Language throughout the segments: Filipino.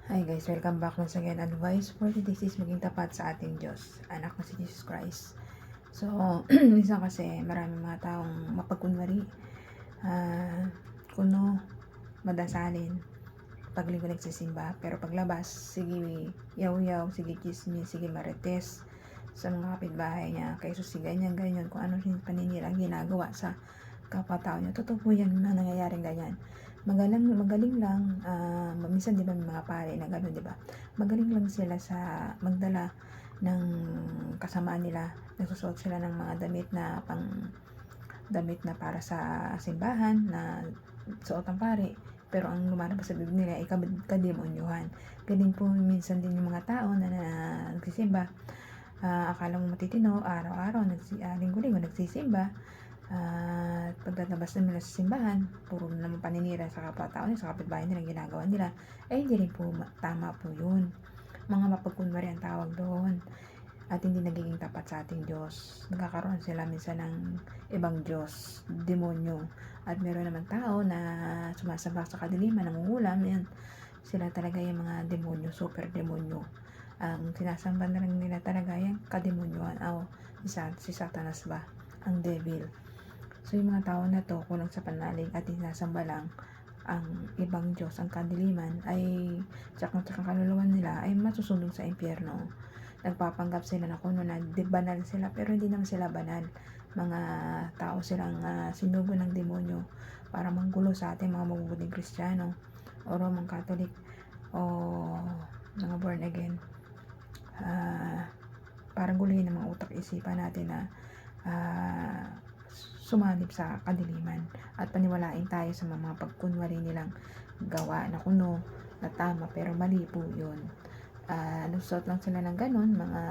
Hi guys, welcome back once again. Advice for today is maging tapat sa ating Diyos, anak na si Jesus Christ. So, minsan kasi maraming mga taong mapagkunwari, kuno, madasalin, paglinggo nagsisimba, pero paglabas, sige yaw-yaw, sige chismis, sige marites sa mga kapitbahay niya, kay si ganyan, kung ano yung paninirang ginagawa sa kapwa-tao niya. Totoo po yan na nangyayaring ganyan. Magaling lang, minsan di ba may mga pare na gano'n, di ba? Magaling lang sila sa magdala ng kasamaan nila. Nagsusuot sila ng mga damit na para sa simbahan na suot ng pare. Pero ang lumalabas sa bibig nila ay kademonyuhan. Ganun po minsan din yung mga tao na nagsisimba. Akala mo matitino, araw-araw, linggo-linggo nagsisimba. Paglalabas na nila sa simbahan, puro naman paninira sa kapwa-tao nila, sa kapitbahay nila, ginagawa nila, hindi rin po tama po yun. Mga mapagkunwari ang tawag doon, at hindi nagiging tapat sa ating Diyos. Nagkakaroon sila minsan ng ibang Diyos, demonyo, at meron naman tao na sumasamba sa kadiliman, nangungulam, yan. Sila talaga yung mga demonyo, super demonyo. Ang sinasamba na lang nila talaga yung kademonyohan, si Satanas ba, ang devil. So, yung mga tao na to, kulang sa panalig at sinasamba lang ang ibang Diyos, ang kadiliman, ay tsaka kaluluwa nila ay masusunog sa impyerno. Nagpapanggap sila na kuno na banal sila, pero hindi naman sila banal. Mga tao silang sinugo ng demonyo para manggulo sa ating mga mabubuting Kristiyano o Roman Catholic o mga born again. Parang guluhin ng mga utak isipan natin na sumanib sa kadiliman at paniwalain tayo sa mga pagkunwari nilang gawa na kuno na tama, pero mali po yun. Nagsuot lang sila ng ganun, mga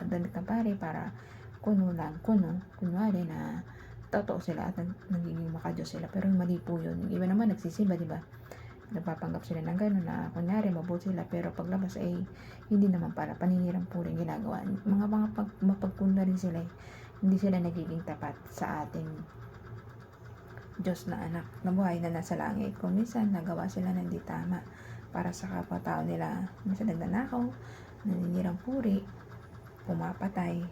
damit ng pare para kunwari na totoo sila at nagiging makadiyos sila, pero mali po yun. Yung iba naman nagsisimba, di ba? Nagpapanggap sila ng ganun na kunyari mabuti sila, pero paglabas ay hindi naman pala, paninirang po rin ginagawa. Mga mapagkunwari sila hindi sila nagiging tapat sa ating Diyos na anak na buhay na nasa langit. Kung minsan nagawa sila ng di tama para sa kapwa-tao nila, minsan nagnanakaw, naninirang puri, pumapatay,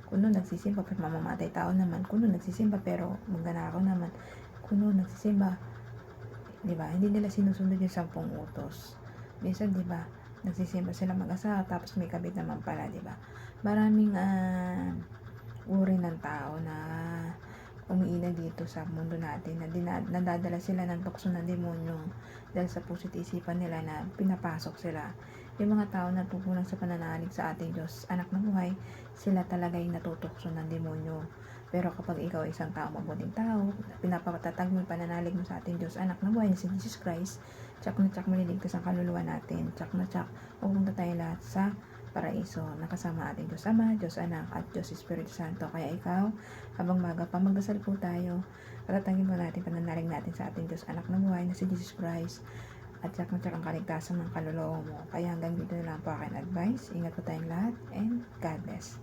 kuno nagsisimba pero mamamatay tao naman, kuno nagsisimba pero magnanakaw naman, kuno nagsisimba, di ba? Hindi nila sinusunod yung 10 utos. Minsan, di ba, nagsisimba sila mag-asawa tapos may kabit naman pala, di ba? Maraming uri ng tao na umiina dito sa mundo natin, na nadadala sila ng tukso ng demonyo dahil sa puso't isipan nila na pinapasok sila. Yung mga tao na tukulang sa pananalig sa ating Diyos, anak ng buhay, sila talaga yung natutukso ng demonyo. Pero kapag ikaw ay isang tao, mabuting tao, pinapatatag mo yung pananalig mo sa ating Diyos, anak ng buhay na si Jesus Christ, tsak na tsak maliligtas ang kaluluwa natin, tsak na tsak pupunta tayo lahat sa paraiso, nakasama ating Diyos Ama, Diyos Anak, at Diyos Espiritu Santo. Kaya ikaw, habang maga pa, magdasal po tayo, patatagin po natin pananalig natin sa ating Diyos Anak na buhay na si Jesus Christ, at tsak na tsak ang kaligtasan ng kaluluwa mo. Kaya hanggang dito na lang po aking advice. Ingat po tayong lahat, and God bless.